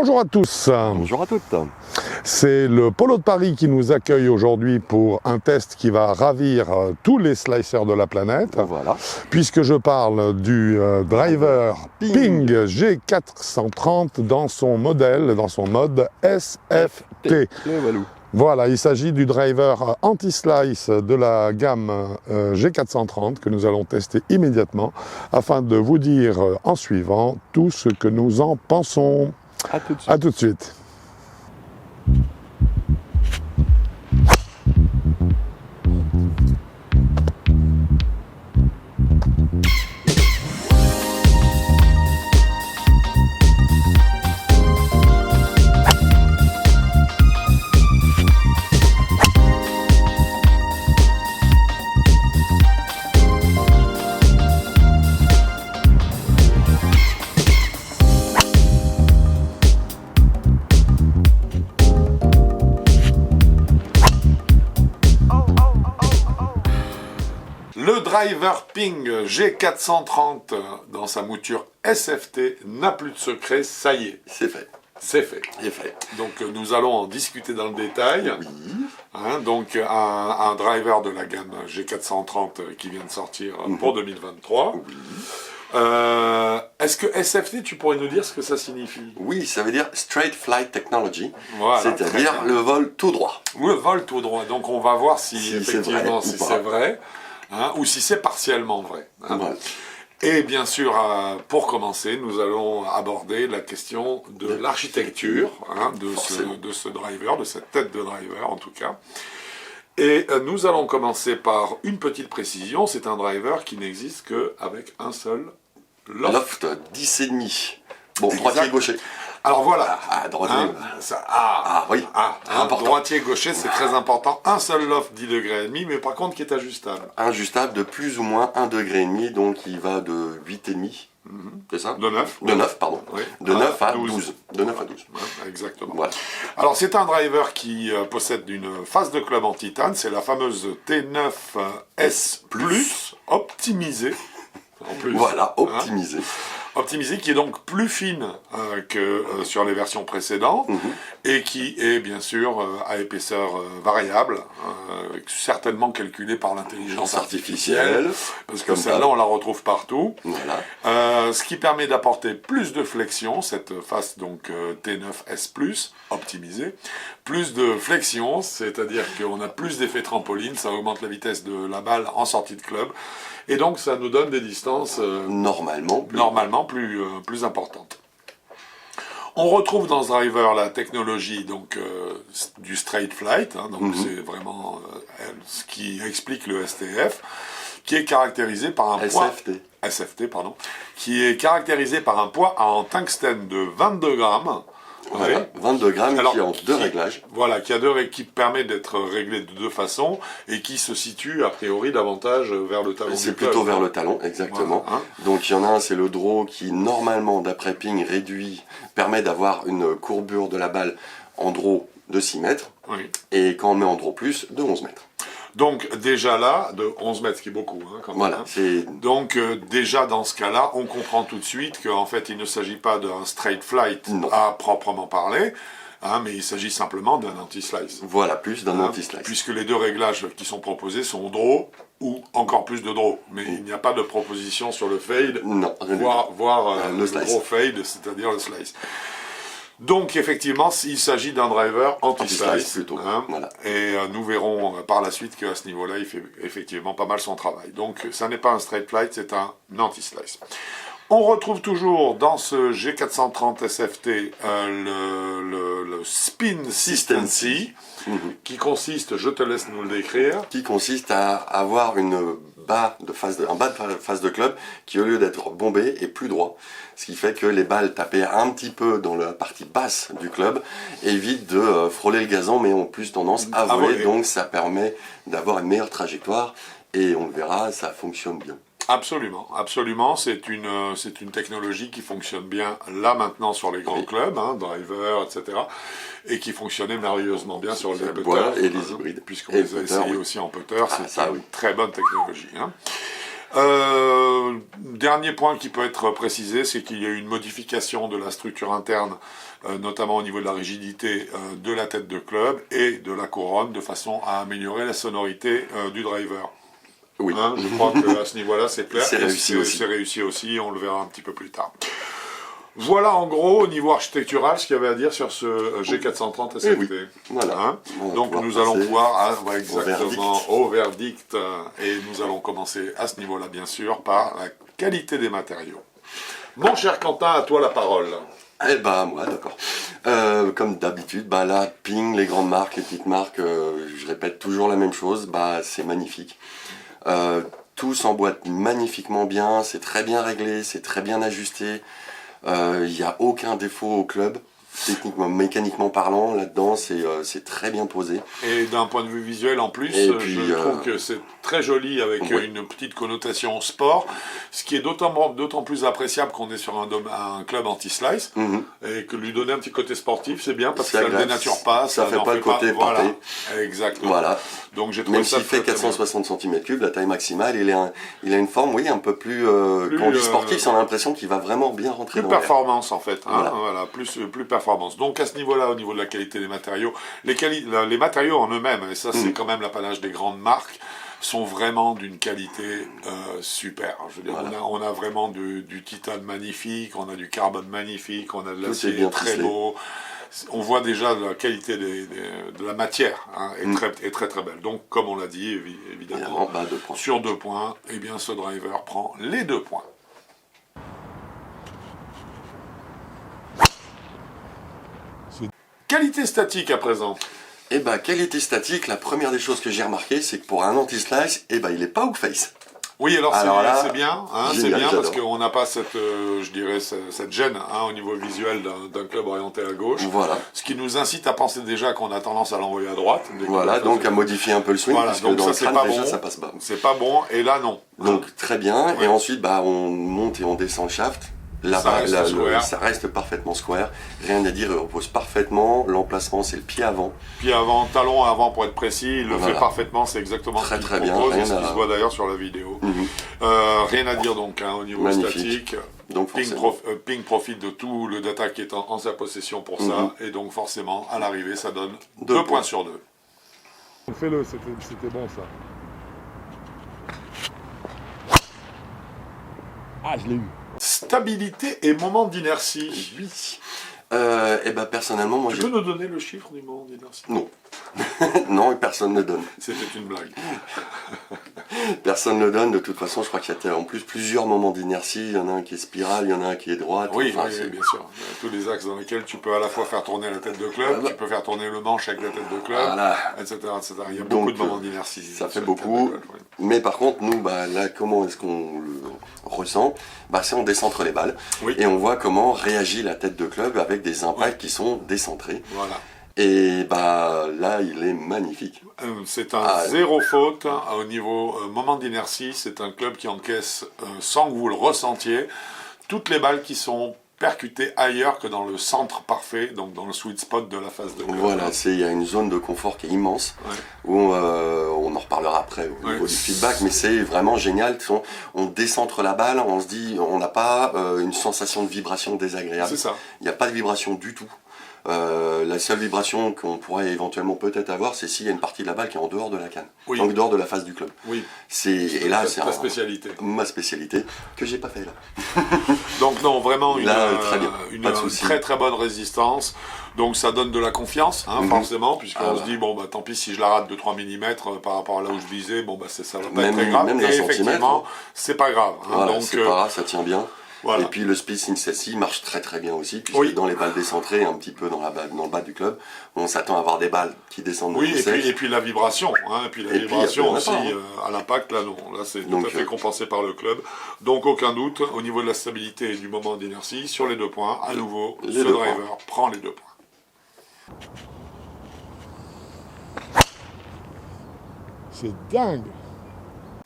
Bonjour à tous. Bonjour à toutes. C'est le Polo de Paris qui nous accueille aujourd'hui pour un test qui va ravir tous les slicers de la planète. Voilà. Puisque je parle du driver Ping G430 dans son modèle, dans son mode SFT. Le Walou. Voilà, il s'agit du driver anti-slice de la gamme G430 que nous allons tester immédiatement afin de vous dire en suivant tout ce que nous en pensons. À tout de suite. À tout de suite. Le driver Ping G430 dans sa mouture SFT n'a plus de secret, ça y est. C'est fait. C'est fait. C'est fait. Donc nous allons en discuter dans le détail. Oui. Donc un driver de la gamme G430 qui vient de sortir pour 2023. Oui. Est-ce que SFT, tu pourrais nous dire ce que ça signifie? Oui, ça veut dire Straight Flight Technology, Voilà, c'est-à-dire le vol tout droit. Ou le vol tout droit. Donc on va voir si effectivement c'est c'est vrai, ou si c'est partiellement vrai. Voilà. Et bien sûr, pour commencer, nous allons aborder la question de l'architecture de ce driver, de cette tête de driver en tout cas. Et nous allons commencer par une petite précision, c'est un driver qui n'existe qu'avec un seul loft. Loft 10,5. Bon, droitier gaucher. Alors voilà, droitier. oui, important. droitier gaucher c'est très important, un seul loft 10 degrés et demi, mais par contre qui est ajustable. Ajustable de plus ou moins 1,5 degré, donc il va de 8,5. C'est ça? De 9. De 9, pardon. Oui. De 9 à 12. De 9 à 12. Ouais, exactement. Voilà. Alors c'est un driver qui possède une face de club en titane, c'est la fameuse T9S Plus optimisée. En plus, Voilà, optimisé. Optimisée qui est donc plus fine que sur les versions précédentes et qui est bien sûr à épaisseur variable, certainement calculée par l'intelligence artificielle, parce que celle-là on la retrouve partout. Voilà. Ce qui permet d'apporter plus de flexion, cette face donc T9S Plus optimisée, plus de flexion, c'est-à-dire qu'on a plus d'effet trampoline, ça augmente la vitesse de la balle en sortie de club, et donc ça nous donne des distances normalement plus importantes. On retrouve dans ce driver la technologie donc du straight flight, donc c'est vraiment ce qui explique le STF, qui est caractérisé par un SFT, qui est caractérisé par un poids en tungstène de 22 grammes. Voilà, 22 grammes. Alors, qui a deux réglages. Voilà, qui permet d'être réglé de deux façons et qui se situe a priori davantage vers le talon. C'est plutôt vers le talon, exactement. Voilà, donc il y en a un, c'est le draw qui normalement, d'après Ping, permet d'avoir une courbure de la balle en draw de 6 mètres. Oui. Et quand on met en draw plus, de 11 mètres. Donc déjà là, de 11 mètres, ce qui est beaucoup quand même. Voilà, donc déjà dans ce cas-là, on comprend tout de suite qu'en fait il ne s'agit pas d'un straight flight à proprement parler, mais il s'agit simplement d'un anti-slice. Voilà, plus d'un anti-slice. Puisque les deux réglages qui sont proposés sont draw ou encore plus de draw. Mais il n'y a pas de proposition sur le fade, voire le draw fade, c'est-à-dire le slice. Donc effectivement, il s'agit d'un driver anti-slice, voilà. Et nous verrons par la suite qu'à ce niveau-là, il fait effectivement pas mal son travail. Donc ça n'est pas un straight flight, c'est un anti-slice. On retrouve toujours dans ce G430 SFT le Spin Consistency, qui consiste, je te laisse nous le décrire, qui consiste à avoir un bas de phase de club qui, au lieu d'être bombé, est plus droit. Ce qui fait que les balles tapées un petit peu dans la partie basse du club évitent de frôler le gazon, mais ont plus tendance à voler. Donc ça permet d'avoir une meilleure trajectoire et on le verra, ça fonctionne bien. Absolument, absolument. C'est une technologie qui fonctionne bien là maintenant sur les grands clubs, driver, etc. Et qui fonctionnait merveilleusement bien sur les putters et les hybrides. Puisqu'on les a essayés aussi en putter, c'est une très bonne technologie. Dernier point qui peut être précisé, c'est qu'il y a eu une modification de la structure interne, notamment au niveau de la rigidité de la tête de club et de la couronne, de façon à améliorer la sonorité du driver. Oui. Hein, je crois qu'à ce niveau-là, c'est clair. C'est réussi aussi. C'est réussi aussi, on le verra un petit peu plus tard. Voilà en gros au niveau architectural ce qu'il y avait à dire sur ce G430 SLT. Oui. Voilà. Hein, donc nous allons pouvoir exactement au verdict et nous allons commencer à ce niveau-là bien sûr par la qualité des matériaux. Mon cher Quentin, à toi la parole. Eh ben moi d'accord. Comme d'habitude, bah là, Ping, les grandes marques, les petites marques, je répète toujours la même chose, bah c'est magnifique. Tout s'emboîte magnifiquement bien, c'est très bien réglé, c'est très bien ajusté. Il n'y a aucun défaut au club, techniquement, mécaniquement parlant, là-dedans, c'est très bien posé. Et d'un point de vue visuel en plus, Et puis, je trouve que c'est très joli avec oui. une petite connotation sport, ce qui est d'autant plus appréciable qu'on est sur un club anti-slice, et que lui donner un petit côté sportif, c'est bien parce que ça ne dénature pas, ça fait pas le côté voilà, porté. exactement. Voilà. Donc j'ai trouvé même ça s'il fait 460 cm3, la taille maximale, il a une forme, oui, un peu plus, quand on dit sportif, on a l'impression qu'il va vraiment bien rentrer plus dans performance en fait, hein, voilà. plus performance. Donc à ce niveau-là, au niveau de la qualité des matériaux, les matériaux en eux-mêmes, et ça c'est quand même l'apanage des grandes marques, sont vraiment d'une qualité super. Je veux dire, voilà. on a vraiment du titane magnifique, on a du carbone magnifique, on a de l'acier très beau. On voit déjà la qualité de la matière hein, est très très belle. Donc comme on l'a dit, évidemment, sur 2 points, eh bien ce driver prend les 2 points. Qualité statique à présent. Eh ben, qualité statique, la première des choses que j'ai remarqué, c'est que pour un anti-slice, eh ben, il est pas off-face. Oui, alors c'est bien, hein, génial, c'est bien parce qu'on n'a pas cette, je dirais, cette gêne hein, au niveau visuel d'un club orienté à gauche. Voilà. Ce qui nous incite à penser déjà qu'on a tendance à l'envoyer à droite. Voilà, donc à modifier un peu le swing, parce que dans le crâne, déjà, ça passe pas. C'est pas bon, et là, non. Donc, très bien, et ensuite, bah, on monte et on descend le shaft. Là-bas, ça reste parfaitement square. Rien à dire, il repose parfaitement. L'emplacement, c'est le pied avant. Pied avant, talon avant pour être précis. Il le fait parfaitement, c'est exactement ce qu'il propose. Et ce qui se voit d'ailleurs sur la vidéo. Rien à dire donc hein, au niveau statique. Donc Ping profite de tout le data qui est en sa possession pour ça. Et donc forcément, à l'arrivée, ça donne 2 points sur 2. Fais-le, c'était bon ça. Ah, je l'ai eu. Stabilité et moment d'inertie. Oui. Eh ben personnellement, moi tu peux nous donner le chiffre du moment d'inertie? Non. Non, personne ne donne. C'était une blague. Personne ne donne, de toute façon, je crois qu'il y a en plus plusieurs moments d'inertie. Il y en a un qui est spirale, il y en a un qui est droite. Oui, enfin, oui, bien sûr. Tous les axes dans lesquels tu peux à la fois faire tourner la tête de club, tu peux faire tourner le manche avec la tête de club, etc., etc. Il y a beaucoup de moments d'inertie. Ça fait beaucoup. Mais par contre, nous, bah, là, comment est-ce qu'on le ressent? Bah, c'est on décentre les balles. Oui. Et on voit comment réagit la tête de club avec des impacts qui sont décentrés. Voilà. Et bah là, il est magnifique. C'est un zéro faute au niveau moment d'inertie. C'est un club qui encaisse, sans que vous le ressentiez, toutes les balles qui sont percutées ailleurs que dans le centre parfait, donc dans le sweet spot de la face de club. Voilà, il y a une zone de confort qui est immense, où on en reparlera après au niveau du feedback, mais c'est vraiment génial. On décentre la balle, on se dit, on n'a pas une sensation de vibration désagréable. C'est ça. Il n'y a pas de vibration du tout. La seule vibration qu'on pourrait éventuellement peut-être avoir, c'est s'il y a une partie de la balle qui est en dehors de la canne, donc dehors de la face du club. Oui. Et là, c'est ta spécialité. Ma spécialité que j'ai pas fait là. Donc non, vraiment une très très bonne résistance. Donc ça donne de la confiance, hein, forcément, puisqu'on se dit bon bah tant pis si je la rate de 3 mm par rapport à là où je visais, bon bah ça va pas être très grave. Et effectivement, c'est pas grave. Hein, voilà, donc c'est pas grave, ça tient bien. Voilà. Et puis le spacing celle-ci marche très très bien aussi, puisque dans les balles décentrées, un petit peu dans le bas du club, on s'attend à avoir des balles qui descendent. Oui, et puis la vibration, hein, et puis la vibration aussi à l'impact, là non, là c'est tout à fait compensé par le club. Donc aucun doute, au niveau de la stabilité et du moment d'inertie, sur les 2 points, à nouveau, ce driver prend les 2 points. C'est dingue.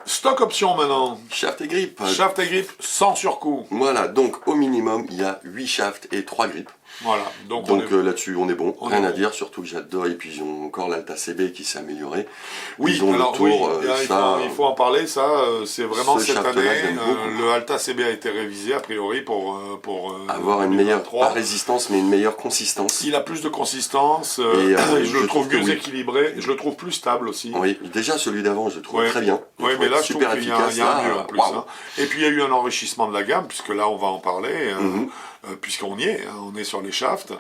Stock option maintenant. Shaft et grip. Shaft et grip sans surcoût. Voilà, donc au minimum, il y a 8 shafts et 3 grips. Voilà. Donc là-dessus, on est bon. on Rien est à bon. dire, surtout que j'adore. Et puis, ils ont encore l'Alta CB qui s'est amélioré. Oui, Ils ont alors le tour, oui, il faut en parler. Ça, c'est vraiment ce cette shaft-là, année. j'aime beaucoup. Le Alta CB a été révisé a priori pour avoir une meilleure, 2023. pas résistance, mais une meilleure consistance. Il a plus de consistance. Et, et je le trouve que mieux oui. équilibré. Je le trouve plus stable aussi. Oui, déjà celui d'avant, je le trouve Ouais. très bien. Oui, mais là, je trouve super qu'il y a, efficace. il y a un là, mieux en plus. waouh. Hein. Et puis, il y a eu un enrichissement de la gamme, puisque là, on va en parler, Mhm. puisqu'on y est, hein, on est sur les shafts.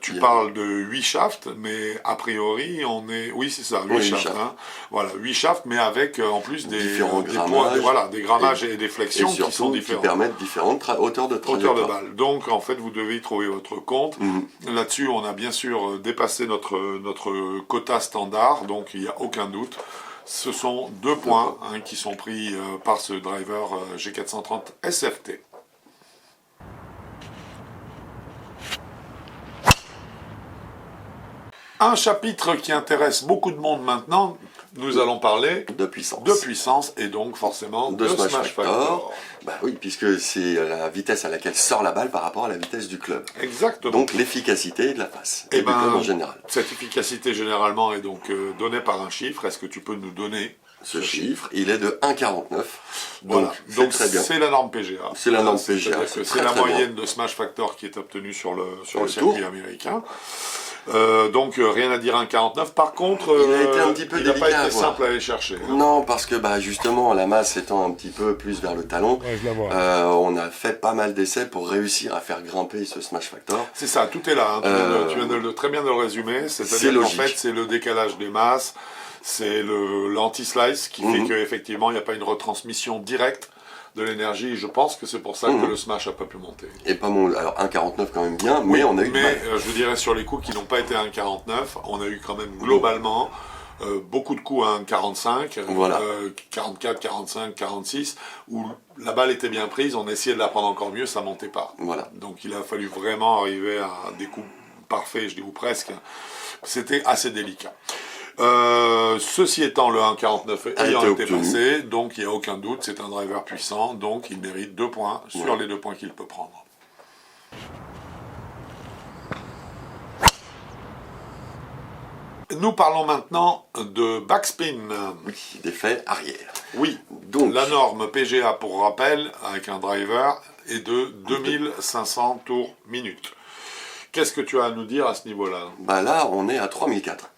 Tu Il y a- parles de 8 shafts, mais a priori, on est... Oui, c'est ça, 8 Oui, shafts. shafts. Hein. Voilà, 8 shafts, mais avec en plus Différents des grammages. voilà, des grammages et des Et flexions qui sont surtout, qui différents. permettent différentes hauteurs de Hauteur trajectoire. de balle. Donc, en fait, vous devez y trouver votre compte. Mhm. Là-dessus, on a bien sûr dépassé notre quota standard, donc il n'y a aucun doute. Ce sont 2 points hein, qui sont pris par ce driver G430 SFT. Un chapitre qui intéresse beaucoup de monde maintenant, nous allons parler De puissance. de puissance et donc forcément De de Smash Smash Factor. Bah oui, puisque c'est la vitesse à laquelle sort la balle par rapport à la vitesse du club. Exactement. Donc l'efficacité de la passe. Eh Et du club ben, en général. cette efficacité généralement est donc donnée par un chiffre. Est-ce que tu peux nous donner Ce chiffre, il est de 1,49. Voilà. Donc c'est très bien. C'est la norme PGA. C'est la norme C'est-à-dire PGA, que c'est C'est très, la très moyenne de Smash Factor qui est obtenue sur le le circuit tour. américain. Donc rien à dire à 1,49. Par contre, Il a été un petit peu il n'a pas délicat à été voir. simple à aller chercher. hein. Non, parce que bah, justement, la masse étant un petit peu plus vers le talon, Ouais, je la vois. on a fait pas mal d'essais pour réussir à faire grimper ce Smash Factor. C'est ça, tout est là. hein. Tu viens de très bien de le résumer. c'est C'est-à-dire qu'en logique. fait, c'est le décalage des masses, c'est l'anti-slice qui fait Mhm. qu'effectivement, il n'y a pas une retransmission directe de l'énergie. Je pense que c'est pour ça que Mhm. le Smash n'a pas pu monter. Et pas mon. Alors 1,49 quand même bien, mais on a eu de Mais mal. je dirais sur les coups qui n'ont pas été à 1,49, on a eu quand même globalement beaucoup de coups à 1,45, Voilà. 44, 45, 46, où la balle était bien prise, on essayait de la prendre encore mieux, ça montait pas. Voilà. Donc il a fallu vraiment arriver à des coups parfaits, je dis ou presque. C'était assez délicat. Ceci étant, le 1,49 A ayant été été obtenu. passé, donc il n'y a aucun doute, c'est un driver puissant, donc il mérite 2 points sur Ouais. les 2 points qu'il peut prendre. Nous parlons maintenant de backspin. Oui, d'effet arrière. Oui, Donc, la norme PGA, pour rappel, avec un driver, est de 2500 tours minute. Qu'est-ce que tu as à nous dire à ce niveau-là? bah là, on est à 3004.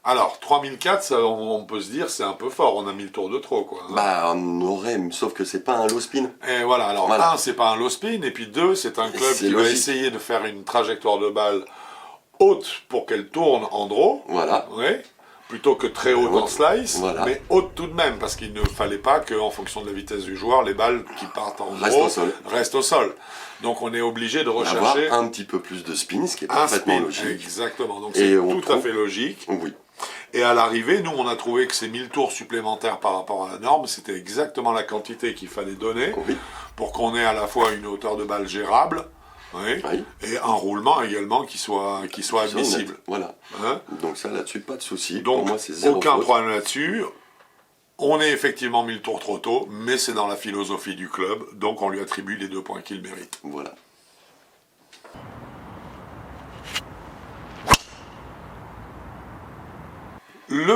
Alors, 3004, ça, on peut se dire, c'est un peu fort, on a 1000 tours de trop, quoi. hein. Bah, on aurait, sauf que c'est pas un low spin. Et voilà, alors Voilà. 1, c'est pas un low spin, et puis 2, c'est un club C'est qui va logique. essayer de faire une trajectoire de balle haute pour qu'elle tourne en draw, Voilà. oui, plutôt que très haute en slice, Voilà. mais haute tout de même, parce qu'il ne fallait pas qu'en fonction de la vitesse du joueur, les balles qui partent en Restent draw au sol. restent au sol. Donc on est obligé de Avoir rechercher un petit peu plus de spin, ce qui est un parfaitement spin. logique. Exactement, donc Et c'est on tout à trouve- fait logique. Oui. Et à l'arrivée, nous, on a trouvé que ces 1000 tours supplémentaires par rapport à la norme, c'était exactement la quantité qu'il fallait donner Oui. pour qu'on ait à la fois une hauteur de balle gérable, oui, Oui. et un roulement également qui soit Ça, admissible. net. Voilà. hein. Donc ça, là-dessus, pas de souci. Donc, Pour moi, c'est zéro aucun faute. problème là-dessus. On est effectivement 1000 tours trop tôt, mais c'est dans la philosophie du club, donc on lui attribue les 2 points qu'il mérite. Voilà.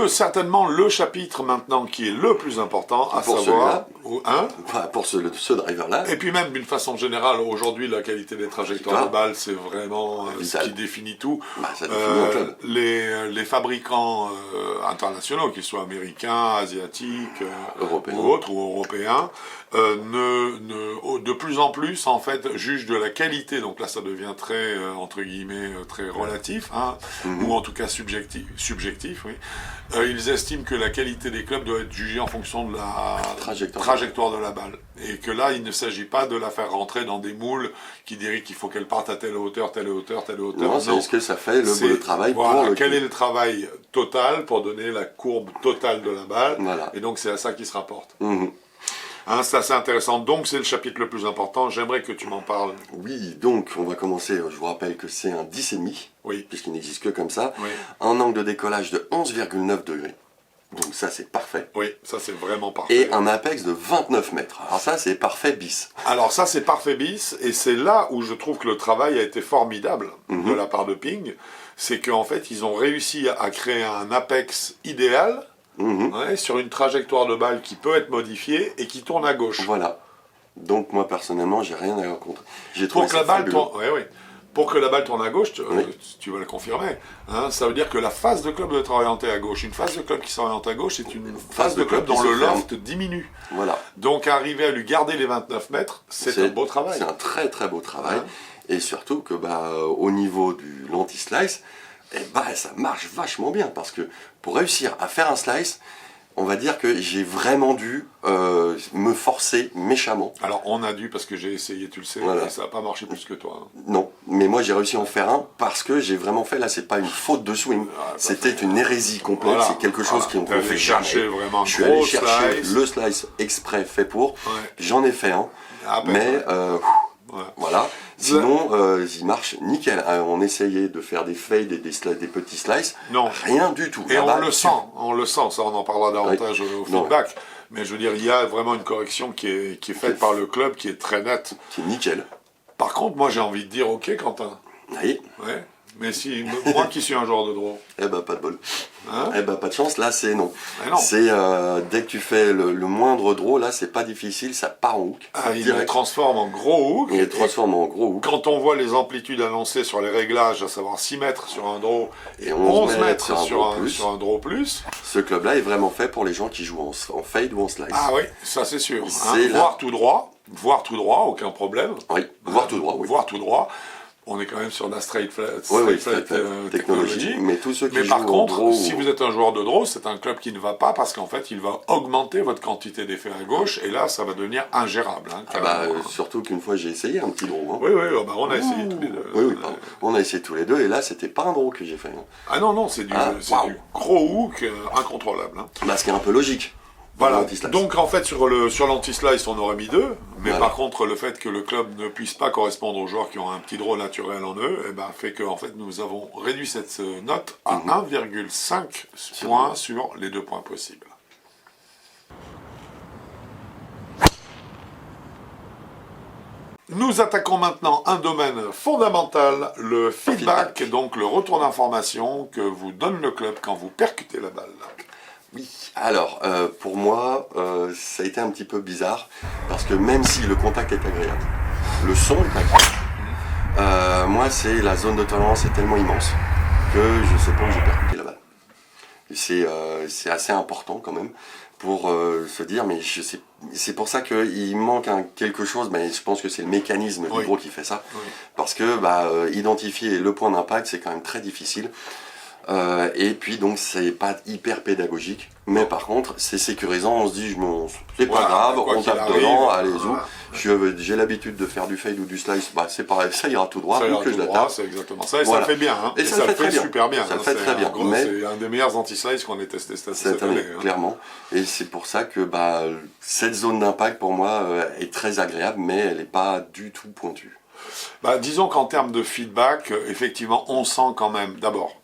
Certainement le chapitre maintenant qui est le plus important, à Pour savoir... Hein Enfin, pour ce driver-là, Et puis même d'une façon générale, aujourd'hui la qualité des trajectoires de balles, c'est vraiment ce Vital. qui définit tout. bah, ça définit un club. Les fabricants internationaux, qu'ils soient américains, asiatiques Européens. ou autres, ou européens, de plus en plus en fait jugent de la qualité. Donc là, ça devient très entre guillemets très relatif, hein, ou en tout cas subjectif. Oui. Ils estiment que la qualité des clubs doit être jugée en fonction de la trajectoire de la balle. Et que là, il ne s'agit pas de la faire rentrer dans des moules qui diraient qu'il faut qu'elle parte à telle hauteur, telle hauteur, telle hauteur. Non, c'est est-ce que ça fait C'est- le travail voilà, pour le quel est le travail total pour donner la courbe totale de la balle. Voilà. Et donc, c'est à ça qu'il se rapporte. Mhm. Hein, c'est assez intéressant. Donc, c'est le chapitre le plus important. J'aimerais que tu m'en parles. Oui, donc on va commencer, je vous rappelle que c'est un 10,5, Oui. puisqu'il n'existe que comme ça. Oui. Un angle de décollage de 11,9 degrés. Donc ça, c'est parfait. Oui, ça c'est vraiment parfait. Et un apex de 29 mètres. Alors ça, c'est parfait bis. Alors ça c'est parfait bis, et c'est là où je trouve que le travail a été formidable de la part de Ping, c'est qu'en fait ils ont réussi à créer un apex idéal sur une trajectoire de balle qui peut être modifiée et qui tourne à gauche. Voilà. Donc moi, personnellement, j'ai rien à rencontrer. J'ai trouvé Pour que ça la balle fabuleux. tourne, pour que la balle tourne à gauche, tu vas le confirmer, hein, ça veut dire que la face de club doit être orientée à gauche. Une face de club qui s'oriente à gauche, c'est une face de club qui dont se le ferme. loft diminue. Voilà. Donc arriver à lui garder les 29 mètres, c'est un beau travail. C'est un très très beau travail. Hein. Et surtout que au niveau du l'anti-slice, ça marche vachement bien. Parce que pour réussir à faire un slice, on va dire que j'ai vraiment dû me forcer méchamment. Alors on a dû, parce que j'ai essayé, tu le sais, Voilà. et ça n'a pas marché plus que toi. Hein. Non, mais moi j'ai réussi à en faire un parce que j'ai vraiment fait, là c'est pas une faute de swing, c'était une hérésie complète, Voilà. c'est quelque chose qu'on T'es allé fait chercher jamais. vraiment un Je suis allé gros chercher slice. le slice exprès fait pour, Ouais. j'en ai fait un, Ah ben, mais ouais. voilà. Sinon, il marche nickel. On essayait de faire des fades et des petits slices. Non. Rien du tout. Et La on balle le tue. sent, ça on en parlera davantage au Non. feedback. Mais je veux dire, il y a vraiment une correction qui est faite par le club, qui est très nette. C'est nickel. Par contre, moi j'ai envie de dire, ok Quentin, Oui. ouais, mais si, moi qui suis un joueur de draw, Eh ben, pas de bol. hein, Eh ben, pas de chance. Là, c'est non. Mais non. C'est dès que tu fais le moindre draw, là, c'est pas difficile. Ça part en hook. il le direct. transforme en gros hook. Il Et est transformé en gros hook. quand on voit les amplitudes annoncées sur les réglages, à savoir 6 mètres sur un draw et Et 11 11 mètres mètres sur un draw plus, Ce club-là est vraiment fait pour les gens qui jouent en fade ou en slice. ah oui, ça c'est sûr. Hein, C'est là. voir tout droit, aucun problème. Oui, voir tout droit, oui. Voir tout droit. On est quand même sur la straight flat, Oui, flat, technologie. Mais tous ceux qui Mais jouent par en contre, draw, si vous êtes un joueur de draw, c'est un club qui ne va pas parce qu'en fait, il va augmenter votre quantité d'effets à gauche et là, ça va devenir ingérable. Hein, carrément. surtout qu'une fois j'ai essayé un petit draw. Hein. Oui, on a essayé tous les deux. Oui, pardon. On a essayé tous les deux et là c'était pas un draw que j'ai fait. Hein. Ah non, c'est du, Waouh. du gros hook incontrôlable. Hein. Bah, ce qui est un peu logique. Voilà, L'anti-slice. donc en fait sur l'anti-slice on aurait mis 2, mais Voilà. par contre le fait que le club ne puisse pas correspondre aux joueurs qui ont un petit draw naturel en eux, fait que en fait, nous avons réduit cette note à 1,5 points sur les 2 points possibles. Nous attaquons maintenant un domaine fondamental, le feedback, donc le retour d'information que vous donne le club quand vous percutez la balle. Oui, alors pour moi, ça a été un petit peu bizarre parce que même si le contact est agréable, le son est agréable. Moi, c'est la zone de tolérance est tellement immense que je sais pas où j'ai percuté la balle. C'est assez important quand même pour se dire, mais je sais, c'est pour ça qu'il manque quelque chose, mais je pense que c'est le mécanisme du draw qui fait ça, parce que identifier le point d'impact, c'est quand même très difficile. Et puis donc c'est pas hyper pédagogique, mais par contre c'est sécurisant, on se dit c'est pas grave, on tape dedans, allez zou. J'ai l'habitude de faire du fade ou du slice, c'est pareil, ça ira tout droit, Ça ira que tout je la droit, tape. c'est exactement ça, et Voilà. ça le fait bien, hein. Et ça le fait très bien. super bien. Ça le hein. fait très bien, mais- C'est un des meilleurs anti-slice qu'on ait testé cette Cette année. année, Hein. clairement. Et c'est pour ça que cette zone d'impact pour moi est très agréable, mais elle n'est pas du tout pointue. Disons qu'en termes de feedback, effectivement, on sent quand même, d'abord,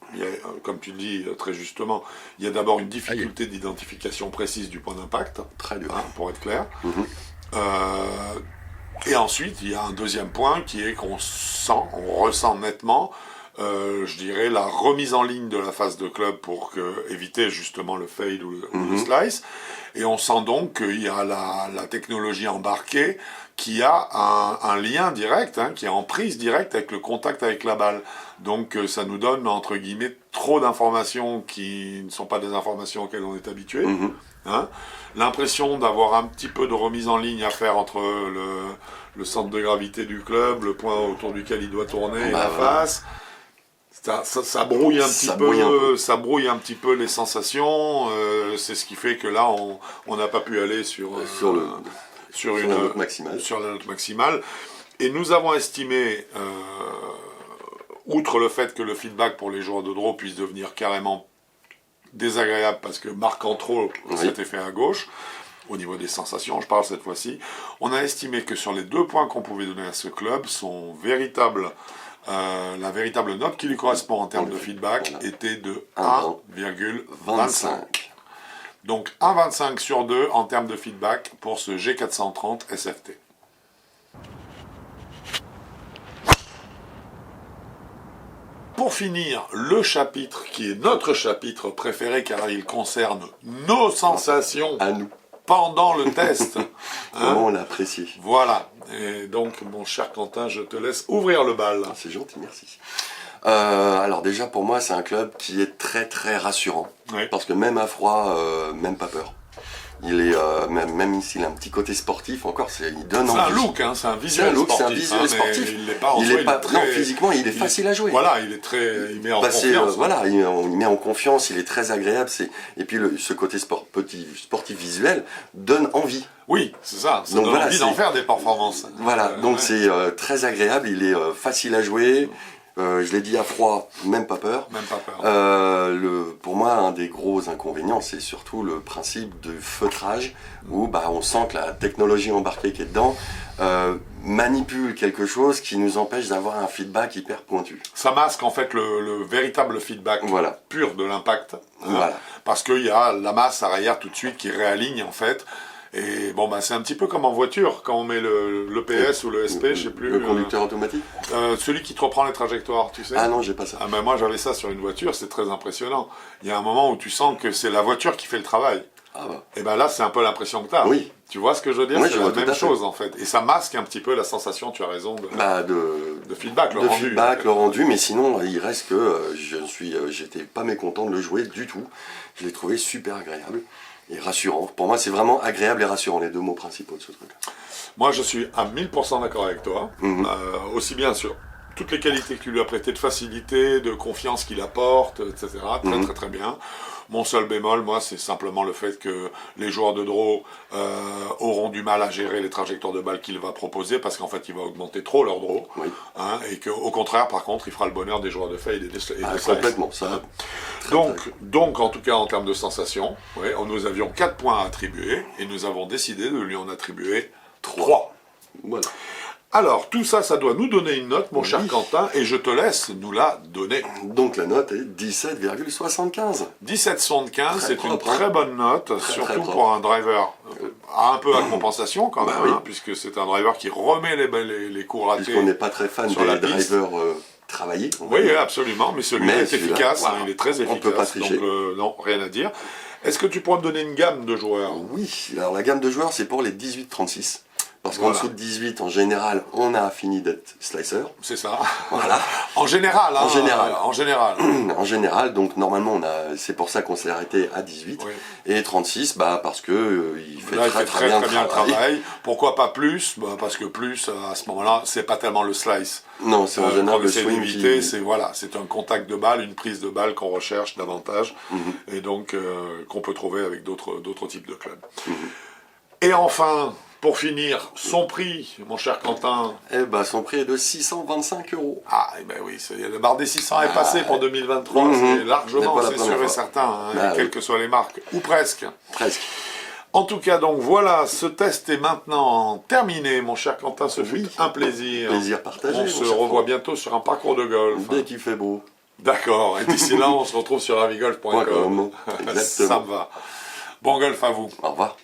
comme tu le dis très justement, il y a d'abord une difficulté d'identification précise du point d'impact, Très dur. hein, pour être clair. Mhm. Et ensuite, il y a un deuxième point qui est qu'on ressent nettement, je dirais, la remise en ligne de la phase de club pour éviter justement le fade ou le slice. Et on sent donc qu'il y a la technologie embarquée qui a un lien direct, hein, qui est en prise directe avec le contact avec la balle. Donc ça nous donne, entre guillemets, trop d'informations qui ne sont pas des informations auxquelles on est habitué. Hein. L'impression d'avoir un petit peu de remise en ligne à faire entre le centre de gravité du club, le point autour duquel il doit tourner, et la face. Ça brouille un petit peu, ça brouille un petit peu les sensations. C'est ce qui fait que là, on n'a pas pu aller sur la note maximale. Sur la note maximale. Et nous avons estimé, outre le fait que le feedback pour les joueurs de draw puisse devenir carrément désagréable parce que marquant trop cet effet à gauche, au niveau des sensations, je parle cette fois-ci, on a estimé que sur les 2 points qu'on pouvait donner à ce club, la véritable note qui lui correspond en termes de feedback était de 1,25. Donc 1,25 sur 2 en termes de feedback pour ce G430 SFT. Pour finir, le chapitre qui est notre chapitre préféré car il concerne nos sensations À nous. pendant le test. Comment on l'a apprécié. Voilà. Et donc, mon cher Quentin, je te laisse ouvrir le bal. C'est gentil, merci. Alors déjà, pour moi, c'est un club qui est très très rassurant. Oui. Parce que même à froid, même pas peur. Il est, même s'il a un petit côté sportif, encore, il donne C'est envie. un look, hein, c'est un C'est visuel un look, c'est un sportif. visuel Mais sportif. il n'est pas en Il soi, est pas, très- non, physiquement, il est facile à jouer. Voilà, il met en confiance. Voilà, il met en confiance, il est très agréable. Et puis ce côté sportif visuel donne envie. Oui, c'est ça. Ça Donc donne voilà, envie d'en faire des performances. Voilà, donc Ouais. c'est très agréable, il est facile à jouer. Je l'ai dit à froid, même pas peur. Même pas peur. Pour moi, un des gros inconvénients, c'est surtout le principe de feutrage, où on sent que la technologie embarquée qui est dedans manipule quelque chose qui nous empêche d'avoir un feedback hyper pointu. Ça masque en fait le véritable feedback Voilà. pur de l'impact. Voilà. Parce qu'il y a la masse arrière tout de suite qui réaligne en fait. Et bon, c'est un petit peu comme en voiture, quand on met le PS ou le SP, je sais plus. Le conducteur automatique. Celui qui te reprend les trajectoires, tu sais. Ah non, j'ai pas ça. Ah ben moi j'avais ça sur une voiture, c'est très impressionnant. Il y a un moment où tu sens que c'est la voiture qui fait le travail. Ah bah. Et ben là c'est un peu l'impression que tu as. Oui. Tu vois ce que je veux dire? Oui, C'est je la vois tout même à fait. chose en fait. Et ça masque un petit peu la sensation, tu as raison, de feedback, le de rendu. feedback, le rendu, mais sinon il reste que j'étais pas mécontent de le jouer du tout. Je l'ai trouvé super agréable et rassurant. Pour moi, c'est vraiment agréable et rassurant, les deux mots principaux de ce truc. Moi je suis à 1000% d'accord avec toi. Aussi bien sur toutes les qualités que tu lui as prêtées de facilité, de confiance qu'il apporte, etc. Très très très bien. Mon seul bémol, moi, c'est simplement le fait que les joueurs de draw auront du mal à gérer les trajectoires de balles qu'il va proposer parce qu'en fait, il va augmenter trop leur draw. Oui. Et qu'au contraire, par contre, il fera le bonheur des joueurs de fade et de slice. Complètement, ça. Donc, en tout cas, en termes de sensations, nous avions 4 points à attribuer et nous avons décidé de lui en attribuer 3. Voilà. Alors, tout ça, ça doit nous donner une note, mon cher Quentin, et je te laisse nous la donner. Donc la note est 17,75. 17,75, c'est une propre, hein. très bonne note, Très surtout propre. pour un driver un peu à compensation quand même, oui. puisque c'est un driver qui remet les coups ratés. Puisqu'on n'est pas très fan sur la des piste. drivers travaillés. on va Oui, dire. absolument, mais celui-là Mais est celui-là, efficace, voilà. il est très efficace. On peut pas tricher. Donc, non, rien à dire. Est-ce que tu pourrais me donner une gamme de joueurs? Oui, alors la gamme de joueurs, c'est pour les 18-36. Parce qu'en Voilà. dessous de 18, en général, on a fini d'être slicer. C'est ça. Voilà. En général, hein, En général. En général. En général, donc normalement, c'est pour ça qu'on s'est arrêté à 18. Oui. Et 36, parce que il fait Là, il très, fait très bien le travail. Pourquoi pas plus? Parce que plus, à ce moment-là, c'est pas tellement le slice. Non, c'est en général Qu'on le essaie swing d'éviter, qui... c'est un contact de balle, une prise de balle qu'on recherche davantage, et donc qu'on peut trouver avec d'autres types de clubs. Et enfin, pour finir, son prix, mon cher Quentin. son prix est de 625 €. Ah, eh ben oui, la barre des 600 est passée pour 2023, c'est C'est largement, pas la c'est première sûr et fois. certain, hein, Oui. quelles que soient les marques, ou presque. Presque. En tout cas, donc voilà, ce test est maintenant terminé, mon cher Quentin, ce fut un plaisir. Plaisir partagé. On mon se cher revoit Franck. bientôt sur un parcours de golf. Dès qu'il fait beau. D'accord, et d'ici là, on se retrouve sur avigolf.com. Exactement. Ça me va. Bon golf à vous. Au revoir.